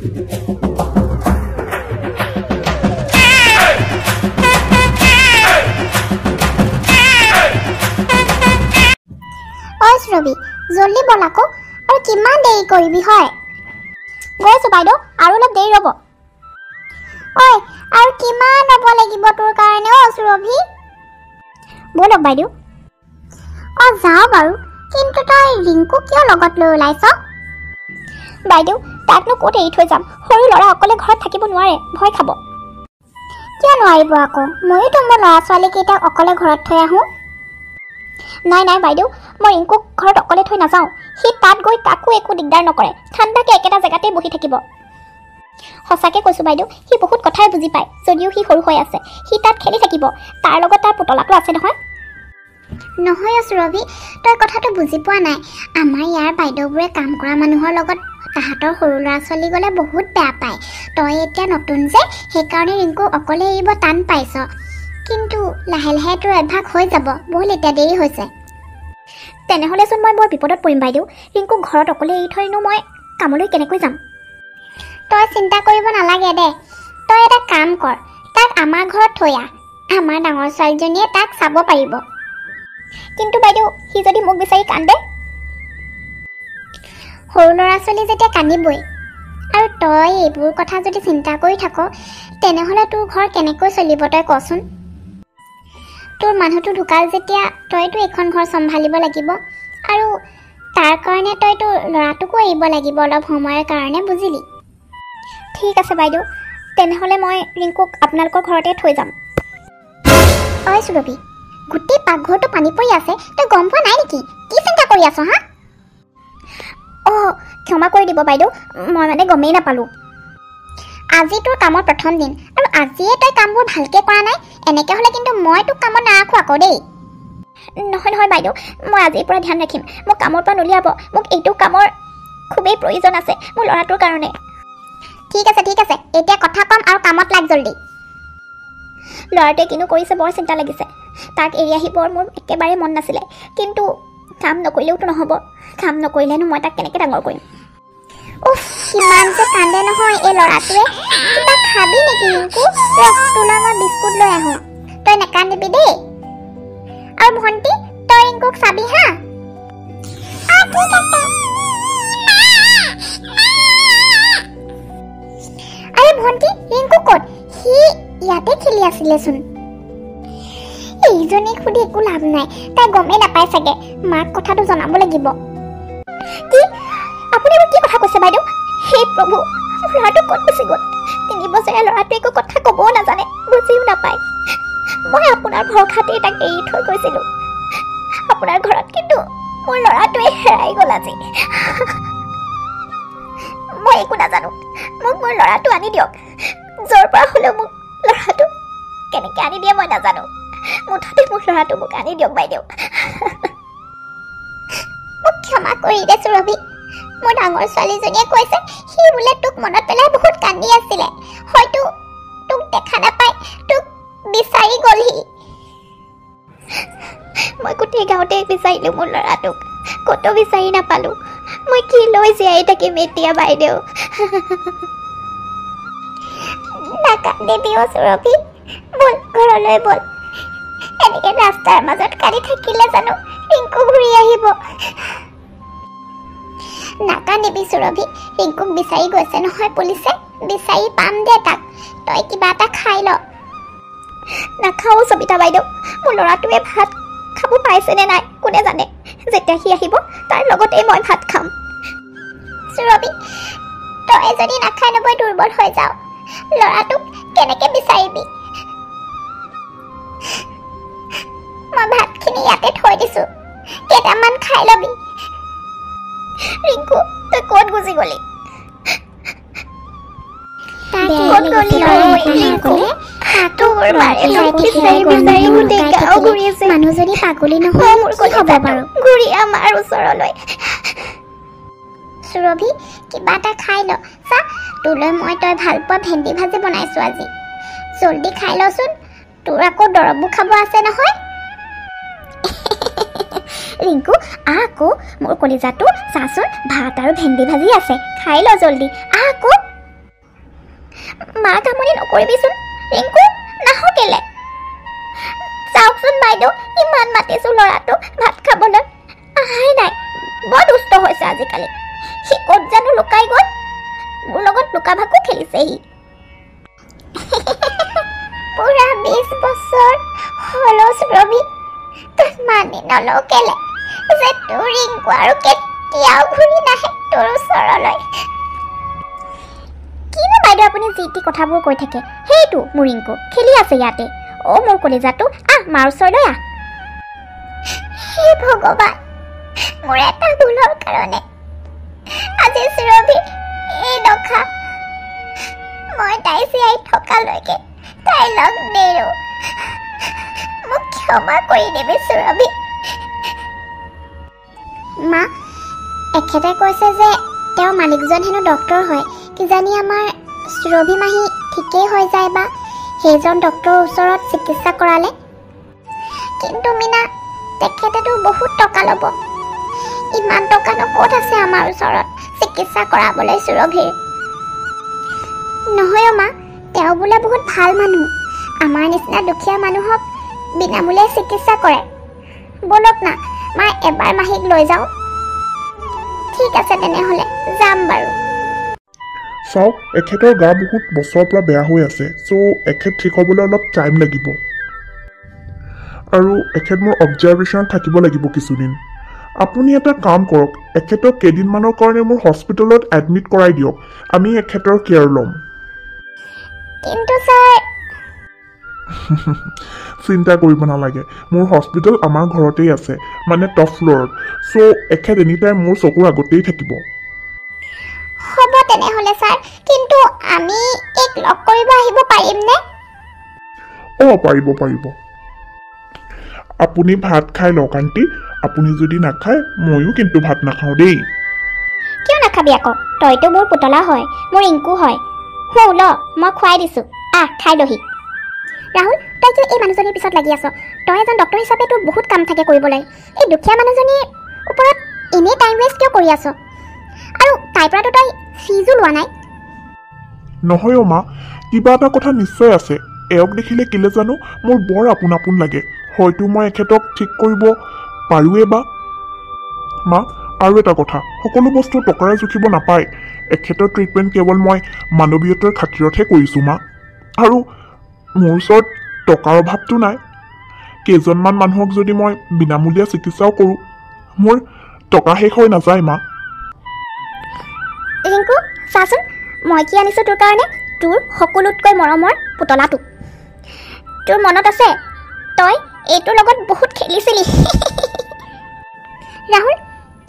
ৰবি জলদি বল আকৌ আৰু কিমান দেৰি কৰিবি হয় গৈছো বাইদেউ আৰু অলপ দেৰি ৰ'ব ঐ আৰু কিমান ৰ'ব লাগিব তোৰ কাৰণে ৰবি বলক বাইদেউ যাওঁ বাৰু কিন্তু তই ৰিংকু কিয় লগত লৈ ওলাইছ বাইদেউ তাকনো ক'ত এৰি থৈ যাম সৰু ল'ৰা অকলে ঘৰত থাকিব নোৱাৰে ভয় খাব কিয় নোৱাৰিব আকৌ ময়োতো মোৰ ল'ৰা ছোৱালীকেইটাক অকলে ঘৰত থৈ আহোঁ নাই নাই বাইদেউ মই ৰিংকুক ঘৰত অকলে থৈ নাযাওঁ সি তাত গৈ কাকো একো দিগদাৰ নকৰে ঠাণ্ডাকৈ একেটা জেগাতেই বহি থাকিব সঁচাকৈ কৈছোঁ বাইদেউ সি বহুত কথাই বুজি পায় যদিও সি সৰু হৈ আছে সি তাত খেলি থাকিব তাৰ লগত তাৰ পুতলাটো আছে নহয় নহয় ৰবি তই কথাটো বুজি পোৱা নাই আমাৰ ইয়াৰ বাইদেউবোৰে কাম কৰা মানুহৰ লগত তাহাঁতৰ সৰু ল'ৰা ছোৱালী গ'লে বহুত বেয়া পায় তই এতিয়া নতুন যে সেইকাৰণে ৰিংকু অকলে এৰিব টান পাইছ কিন্তু লাহে লাহে তোৰ অভ্যাস হৈ যাব বহুত এতিয়া দেৰি হৈছে তেনেহ'লেচোন মই বৰ বিপদত পৰিম বাইদেউ ৰিংকুক ঘৰত অকলে এৰি থৈনো মই কামলৈ কেনেকৈ যাম তই চিন্তা কৰিব নালাগে দে তই এটা কাম কৰ তাক আমাৰ ঘৰত থৈ আহ আমাৰ ডাঙৰ ছোৱালীজনীয়ে তাক চাব পাৰিব কিন্তু বাইদেউ সি যদি মোক বিচাৰি কান্দে সৰু ল'ৰা ছোৱালী যেতিয়া কান্দিবই আৰু তই এইবোৰ কথা যদি চিন্তা কৰি থাক তেনেহ'লে তোৰ ঘৰ কেনেকৈ চলিব তই কচোন তোৰ মানুহটো ঢুকাল যেতিয়া তইতো এখন ঘৰ চম্ভালিব লাগিব আৰু তাৰ কাৰণে তই তোৰ ল'ৰাটোকো এৰিব লাগিব অলপ সময়ৰ কাৰণে বুজিলি ঠিক আছে বাইদেউ তেনেহ'লে মই ৰিংকুক আপোনালোকৰ ঘৰতে থৈ যাম ৰবি গোটেই পাকঘৰটো পানী পৰি আছে তই গম পোৱা নাই নেকি কি চিন্তা কৰি আছ হা ক্ষমা কৰি দিব বাইদেউ মই মানে গমেই নাপালোঁ আজি তোৰ কামৰ প্ৰথম দিন আৰু আজিয়ে তই কামবোৰ ভালকৈ কৰা নাই এনেকৈ হ'লে কিন্তু মই তোক কামত নাৰাখোঁ আকৌ দেই নহয় নহয় বাইদেউ মই আজিৰ পৰা ধ্যান ৰাখিম মোক কামৰ পৰা নুলিয়াব মোক এইটো কামৰ খুবেই প্ৰয়োজন আছে মোৰ ল'ৰাটোৰ কাৰণে ঠিক আছে এতিয়া কথা কম আৰু কামত লাগ জলদি ল'ৰাটোৱে কিনো কৰিছে বৰ চিন্তা লাগিছে তাক এৰি আহিবৰ মোৰ একেবাৰে মন নাছিলে কিন্তু কাম নকৰিলেওতো নহ'ব কাম নকৰিলেনো মই তাক কেনেকৈ ডাঙৰ কৰিম কিমান যে কান্দে নহয় এই ল'ৰাটোৱে কিবা খাবি নেকি ৰিংকু তোলৈ মই বিস্কুট লৈ আহোঁ তই নাকান্দিবি দেই আৰু ভণ্টি তই ৰিংকুক চাবি হা আৰে ভণ্টি ৰিংকু ক'ত সি ইয়াতে খেলি আছিলেচোন এইজনীক সুধি একো লাভ নাই তাই গমেই নাপায় চাগে মাক কথাটো জনাব লাগিব কি আপুনি মোক কি কথা কৈছে বাইদেউ হে প্ৰভু ল'ৰাটো ক'ত গুচি গ'ল 3 বছৰীয়া ল'ৰাটোৱে একো কথা ক'বও নাজানে বুজিও নাপায় মই আপোনাৰ ভৰসাতেই তাক এৰি থৈ গৈছিলোঁ আপোনাৰ ঘৰত কিন্তু মোৰ ল'ৰাটোৱে হেৰাই গ'ল আজি মই একো নাজানো মোক মোৰ ল'ৰাটো আনি দিয়ক য'ৰ পৰা হ'লেও মোক ল'ৰাটো কেনেকৈ আনি দিয়ে মই নাজানো মুঠতে মোৰ ল'ৰাটো মোক আনি দিয়ক বাইদেউ মোক ক্ষমা কৰি দেছো ৰবি মোৰ ডাঙৰ ছোৱালীজনীয়ে কৈছে সি বোলে তোক মনত পেলাই বহুত কান্দি আছিলে হয়তো তোক দেখা নাপায় তোক বিচাৰি গ'লহি মই গোটেই গাঁৱতে বিচাৰিলোঁ মোৰ ল'ৰাটোক ক'তো বিচাৰি নাপালোঁ মই কি লৈ জীয়াই থাকিম এতিয়া বাইদেউ নাকান্দিবি ৰবি বল ঘৰলৈ বল এনেকৈ ৰাস্তাৰ মাজত কান্দি থাকিলে জানো ৰিংকু ঘূৰি আহিব নাকান্দিবি ৰবি ৰিংকুক বিচাৰি গৈছে নহয় পুলিচে বিচাৰি পাম দে তাক তই কিবা এটা খাই ল নাখাওঁ সবিতা বাইদেউ মোৰ ল'ৰাটোৱে ভাত খাব পাইছেনে নাই কোনে জানে যেতিয়া সি আহিব তাৰ লগতেই মই ভাত খাম ৰবি তই যদি নাখাই নগৈ দুৰ্বল হৈ যাওঁ ল'ৰাটোক কেনেকৈ বিচাৰিবি মই ভাতখিনি ইয়াতে থৈ দিছোঁ কেইটামান খাই ল'বি ৰিংকু তই ক'ত গুচি গ'লি মানুহজনী পাগলী নহয় কি হ'ব বাৰু ঘূৰি আমাৰ ওচৰলৈ সুৰভি কিবা এটা খাই ল চা তোলৈ মই তই ভাল পোৱা ভেন্দি ভাজি বনাইছোঁ আজি জলদি খাই লচোন তোৰ আকৌ দৰৱবোৰ খাব আছে নহয় ৰিংকু আকৌ মোৰ কলিজাটো চাচোন ভাত আৰু ভেন্দি ভাজি আছে খাই ল জলদি আকৌ মা কামনি নকৰিবিচোন ৰিংকু নাহকেলে চাওকচোন বাইদেউ ইমান মাতিছো ল'ৰাটো ভাত খাবলৈ আহাই নাই বৰ দুষ্ট হৈছে আজিকালি সি ক'ত জানো লুকাই গ'ল মোৰ লগত লুকা ভাকু খেলিছে সি পুৰা 20 বছৰ হলছ ৰবি তই মানি নলকেলে যে তোৰ ৰিংকু আৰু কেতিয়াও ঘূৰি নাহে তোৰ ওচৰলৈ কিনো বাইদেউ আপুনি যি টি কথাবোৰ কৈ থাকে সেইটো মোৰ ৰিংকু খেলি আছে ইয়াতে অ' মোৰ কলিজাটো আহ মাৰ ওচৰলৈ আহ হে ভগৱান মোৰ এটা ভুলৰ কাৰণে আজি সুৰভি এই দখা মই তাই চিয়াই থকালৈকে তাই লগ নেৰো মোক ক্ষমা কৰি দিবি সুৰভি মা এখেতে কৈছে যে তেওঁ মালিকজন হেনো ডক্টৰ হয় কিজানি আমাৰ সুৰভি মাহী ঠিকেই হৈ যায় বা সেইজন ডক্টৰৰ ওচৰত চিকিৎসা কৰালে কিন্তু মিনা তেখেতেতো বহুত টকা ল'ব ইমান টকানো ক'ত আছে আমাৰ ওচৰত চিকিৎসা কৰাবলৈ সুৰভিৰ নহয় মা তেওঁ বোলে বহুত ভাল মানুহ আমাৰ নিচিনা দুখীয়া মানুহক বিনামূলীয়া চিকিৎসা কৰে বলক না মা এবাৰ মাহীক লৈ যাওঁ ঠিক আছে তেনেহ'লে যাম বাৰু চাওক এখেতৰ গা বহুত বছৰৰ পৰা বেয়া হৈ আছে চ' এখেত ঠিক হ'বলৈ অলপ টাইম লাগিব আৰু এখেত মোৰ অবজাৰ্ভেশ্যনত থাকিব লাগিব কিছুদিন আপুনি এটা কাম কৰক এখেতক কেইদিনমানৰ কাৰণে মোৰ হস্পিটেলত এডমিট কৰাই দিয়ক আমি এখেতৰ কেয়াৰ ল'ম কিন্তু ছাৰ চিন্তা কৰিব নালাগে মোৰ হস্পিটেল আমাৰ ঘৰতেই আছে মানে টপ ফ্ল'ৰত চ' এখেত এনি টাইম মোৰ চকুৰ আগতেই থাকিব হ'ব তেনেহ'লে ছাৰ কিন্তু আমি এক লগ কৰিব আহিব পাৰিমনে অঁ পাৰিব আপুনি ভাত খাই লওক আণ্টি আপুনি যদি নাখায় ময়ো কিন্তু ভাত নাখাওঁ দেই কিয় নাখাবি আকৌ তইতো মোৰ পুতলা হয় মোৰ ৰিংকু হয় হু ল মই খুৱাই দিছোঁ আহ খাই লহি ৰাহুল তই কিয় এই মানুহজনীৰ পিছত লাগি আছ তই এজন ডক্টৰ হিচাপে তোৰ বহুত কাম থাকে কৰিবলৈ এই দুখীয়া মানুহজনীৰ ওপৰত এনেই টাইম ৱেষ্ট কিয় কৰি আছ আৰু তাইৰ পৰাতো তই ফিজো লোৱা নাই নহয় অ' মা কিবা এটা কথা নিশ্চয় আছে এওক দেখিলে কেলে জানো মোৰ বৰ আপোন আপোন লাগে হয়তো মই এখেতক ঠিক কৰিব পাৰোঁৱে বা মা আৰু এটা কথা সকলো বস্তু টকাৰে জুখিব নাপায় এখেতৰ ট্ৰিটমেণ্ট কেৱল মই মানৱীয়তাৰ খাতিৰতহে কৰিছোঁ মা আৰু মোৰ ওচৰত টকাৰ অভাৱটো নাই কেইজনমান মানুহক যদি মই বিনামূলীয়া চিকিৎসাও কৰোঁ মোৰ টকা শেষ হৈ নাযায় মা ৰিংকু চাচোন মই কি আনিছোঁ তোৰ কাৰণে তোৰ সকলোতকৈ মৰমৰ পুতলাটো তোৰ মনত আছে তই এইটোৰ লগত বহুত খেলিছিলি ৰাহুল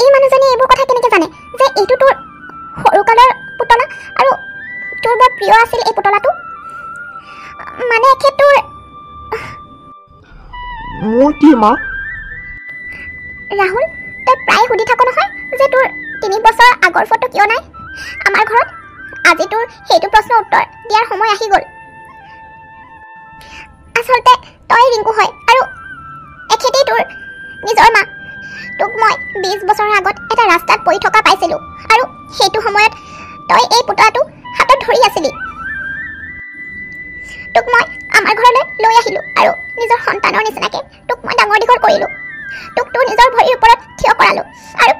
এই মানুহজনী এইবোৰ কথা কেনেকৈ জানে যে এইটো তোৰ সৰুকালৰ পুতলা আৰু তোৰ বৰ প্ৰিয় আছিল এই পুতলাটো মানে এখেত তোৰ মোৰ কি মা ৰাহুল তই প্ৰায় সুধি থাক নহয় যে তোৰ 3 বছৰ আগৰ ফটো কিয় নাই আমাৰ ঘৰত আজি তোৰ সেইটো প্ৰশ্নৰ উত্তৰ দিয়াৰ সময় আহি গ'ল আচলতে তই ৰিংকু হয় আৰু এখেতেই তোৰ নিজৰ মা তোক মই 20 বছৰৰ আগত এটা ৰাস্তাত পৰি থকা পাইছিলোঁ আৰু সেইটো সময়ত তই এই পুতলাটো হাতত ধৰি আছিলি তোক মই আমাৰ ঘৰলৈ লৈ আহিলোঁ আৰু নিজৰ সন্তানৰ নিচিনাকৈ তোক মই ডাঙৰ দীঘল কৰিলোঁ তোক তোৰ নিজৰ ভৰিৰ ওপৰত থিয় কৰালোঁ আৰু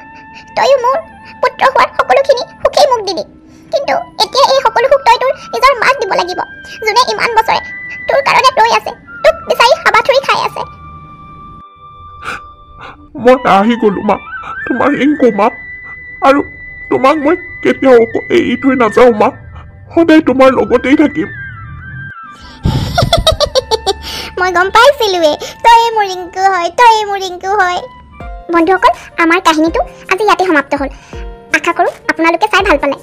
তয়ো মোৰ পুত্ৰ হোৱাৰ সকলোখিনি সুখেই মোক দিলি কিন্তু এতিয়া এই সকলো সুখ তই তোৰ নিজৰ মাক দিব লাগিব যোনে ইমান বছৰে তোৰ কাৰণে ৰৈ আছে তোক বিচাৰি হাবাথুৰি খাই আছে মই আহি গ'লোঁ মা তোমাৰ ৰিংকু মা আৰু তোমাক মই কেতিয়াও এৰি থৈ নাযাওঁ মা সদায় তোমাৰ লগতেই থাকিম মই গম পাইছিলোৱে তই মোৰ ৰিংকু হয় বন্ধুসকল আমাৰ কাহিনীটো আজি ইয়াতে সমাপ্ত হ'ল আশা কৰোঁ আপোনালোকে চাই ভাল পালে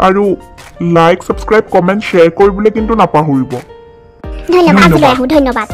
আৰু লাইক ছাবস্ক্ৰাইব কমেণ্ট শ্বেয়াৰ কৰিবলৈ কিন্তু নাপাহৰিব ধন্যবাদ।